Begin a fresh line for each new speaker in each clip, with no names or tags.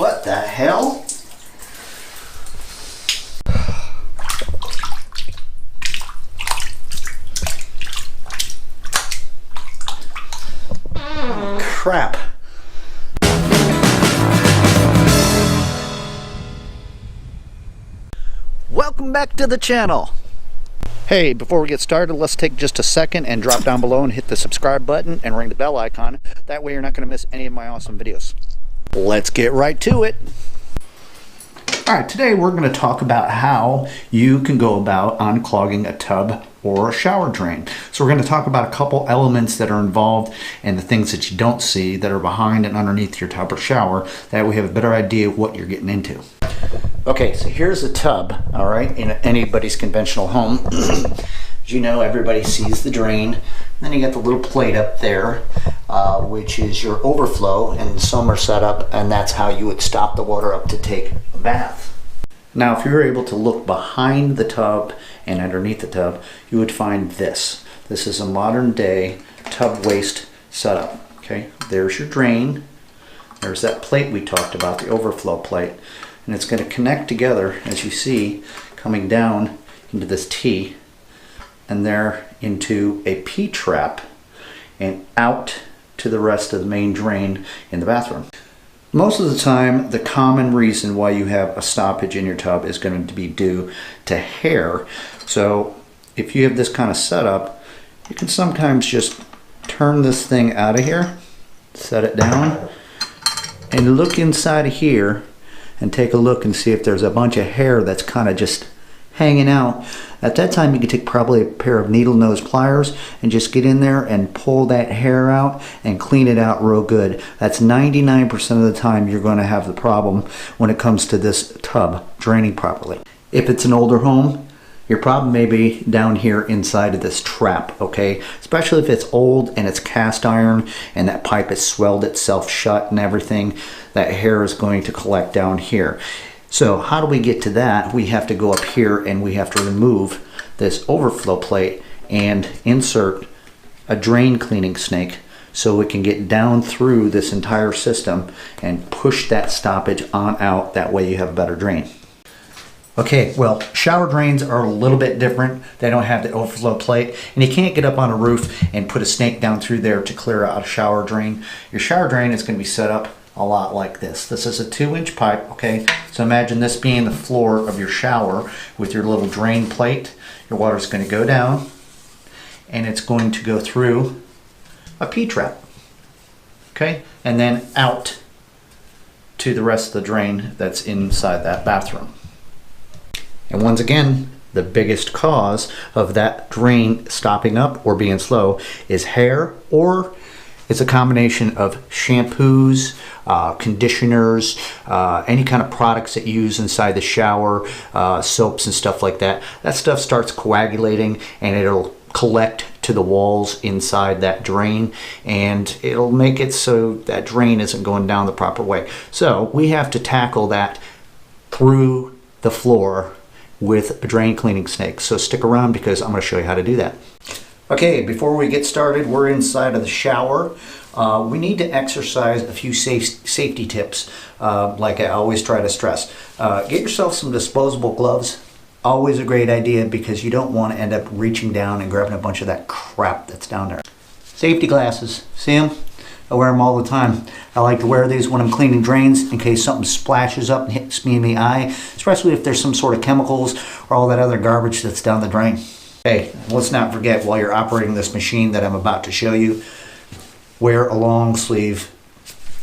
What the hell? Crap. Welcome back to the channel. Hey, before we get started, let's take just a second and drop down below and hit the subscribe button and ring the bell icon. That way you're not going to miss any of my awesome videos. Let's get right to it. Alright, today we're going to talk about how you can go about unclogging a tub or a shower drain. So we're going to talk about a couple elements that are involved and the things that you don't see that are behind and underneath your tub or shower. That way we have a better idea of what you're getting into. Okay, so here's a tub, all right, in anybody's conventional home. As you know, everybody sees the drain. And then you got the little plate up there, which is your overflow, and some are set up, and that's how you would stop the water up to take a bath. Now, if you were able to look behind the tub and underneath the tub, you would find this. This is a modern day tub waste setup, okay? There's your drain. There's that plate we talked about, the overflow plate. And it's going to connect together, as you see, coming down into this T and there into a P-trap and out to the rest of the main drain in the bathroom. Most of the time, the common reason why you have a stoppage in your tub is going to be due to hair. So if you have this kind of setup, you can sometimes just turn this thing out of here, set it down, and look inside of here and take a look and see if there's a bunch of hair that's kind of just hanging out. At that time, you can take probably a pair of needle nose pliers and just get in there and pull that hair out and clean it out real good. That's 99% of the time you're going to have the problem when it comes to this tub draining properly. If it's an older home, your problem may be down here inside of this trap, okay? Especially if it's old and it's cast iron and that pipe has swelled itself shut and everything, that hair is going to collect down here. So how do we get to that? We have to go up here and we have to remove this overflow plate and insert a drain cleaning snake so we can get down through this entire system and push that stoppage on out. That way you have a better drain. Okay, well, shower drains are a little bit different. They don't have the overflow plate, and you can't get up on a roof and put a snake down through there to clear out a shower drain. Your shower drain is going to be set up a lot like this. This is a 2-inch pipe, okay? So imagine this being the floor of your shower with your little drain plate. Your water is going to go down, and it's going to go through a P-trap, okay? And then out to the rest of the drain that's inside that bathroom. And once again, the biggest cause of that drain stopping up or being slow is hair, or it's a combination of shampoos, conditioners, any kind of products that you use inside the shower, soaps and stuff like that. That stuff starts coagulating and it'll collect to the walls inside that drain, and it'll make it so that drain isn't going down the proper way. So we have to tackle that through the floor with a drain cleaning snake. So stick around because I'm going to show you how to do that. Okay, before we get started, we're inside of the shower. We need to exercise a few safety tips, like I always try to stress. Get yourself some disposable gloves. Always a great idea because you don't want to end up reaching down and grabbing a bunch of that crap that's down there. Safety glasses, see them? I wear them all the time. I like to wear these when I'm cleaning drains in case something splashes up and hits me in the eye, especially if there's some sort of chemicals or all that other garbage that's down the drain. Hey, let's not forget, while you're operating this machine that I'm about to show you, wear a long sleeve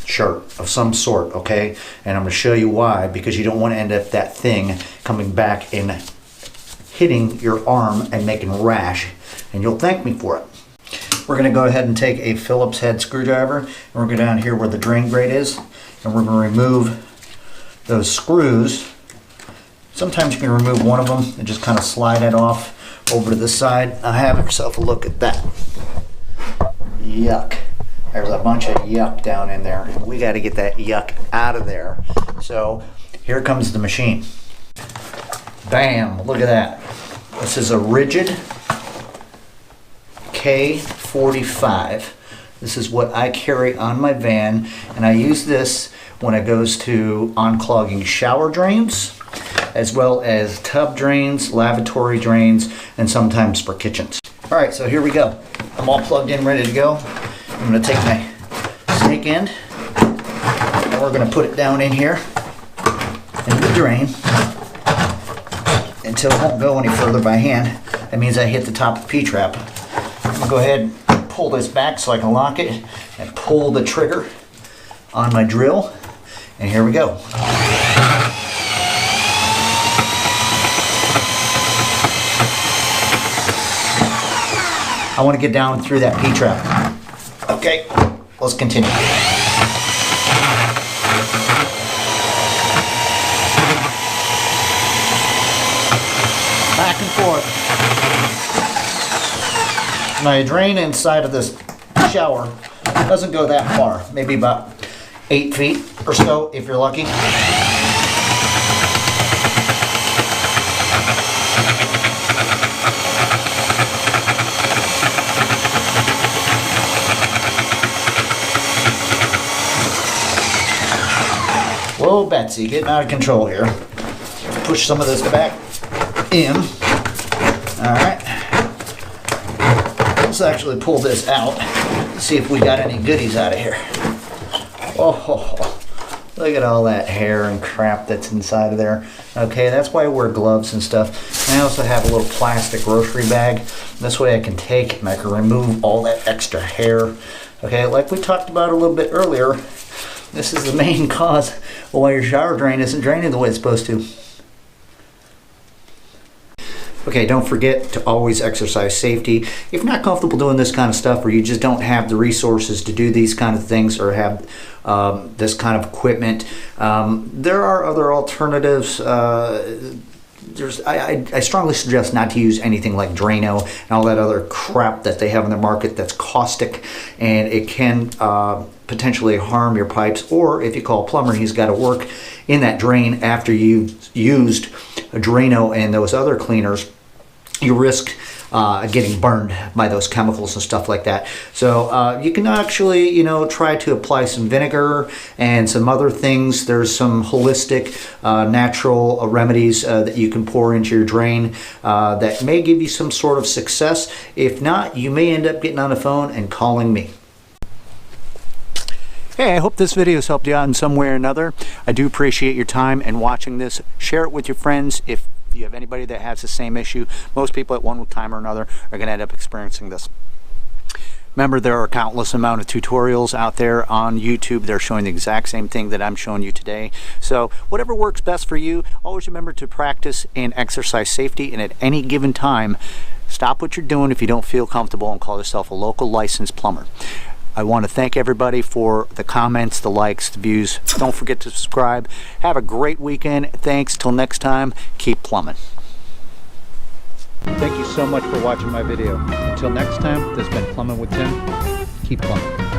shirt of some sort, okay? And I'm going to show you why, because you don't want to end up that thing coming back and hitting your arm and making a rash, and you'll thank me for it. We're going to go ahead and take a Phillips head screwdriver, and we're going to go down here where the drain grate is, and we're going to remove those screws. Sometimes you can remove one of them and just kind of slide it off over to the side. Now have yourself a look at that. Yuck. There's a bunch of yuck down in there. We got to get that yuck out of there. So here comes the machine. Bam, look at that. This is a RIDGiD K45. This is what I carry on my van, and I use this when it goes to unclogging shower drains, as well as tub drains, lavatory drains, and sometimes for kitchens. All right, so here we go. I'm all plugged in, ready to go. I'm gonna take my snake end, and we're gonna put it down in here, into the drain, until it won't go any further by hand. That means I hit the top of the P-trap. I'm gonna go ahead and pull this back so I can lock it, and pull the trigger on my drill, and here we go. I want to get down through that P-trap. Okay, let's continue. Back and forth. My drain inside of this shower doesn't go that far, maybe about 8 feet or so if you're lucky. Whoa, Betsy, getting out of control here. Push some of this back in. All right. Let's actually pull this out. See if we got any goodies out of here. Oh, look at all that hair and crap that's inside of there. Okay, that's why I wear gloves and stuff. And I also have a little plastic grocery bag. This way I can take and I can remove all that extra hair. Okay, like we talked about a little bit earlier, this is the main cause of why your shower drain isn't draining the way it's supposed to. Okay, don't forget to always exercise safety. If you're not comfortable doing this kind of stuff, or you just don't have the resources to do these kind of things, or have this kind of equipment, there are other alternatives. I strongly suggest not to use anything like Drano and all that other crap that they have in the market that's caustic, and it can potentially harm your pipes. Or if you call a plumber, he's got to work in that drain after you've used a Drano and those other cleaners. You risk getting burned by those chemicals and stuff like that. So you can actually, try to apply some vinegar and some other things. There's some holistic, natural remedies that you can pour into your drain that may give you some sort of success. If not, you may end up getting on the phone and calling me. Hey, I hope this video has helped you out in some way or another. I do appreciate your time and watching this. Share it with your friends if you have anybody that has the same issue. Most people at one time or another are going to end up experiencing this. Remember, there are countless amount of tutorials out there on YouTube. They're showing the exact same thing that I'm showing you today. So whatever works best for you, always remember to practice and exercise safety, and at any given time, stop what you're doing if you don't feel comfortable and call yourself a local licensed plumber. I want to thank everybody for the comments, the likes, the views. Don't forget to subscribe. Have a great weekend. Thanks. Till next time, keep plumbing. Thank you so much for watching my video. Until next time, this has been Plumbing with Tim. Keep plumbing.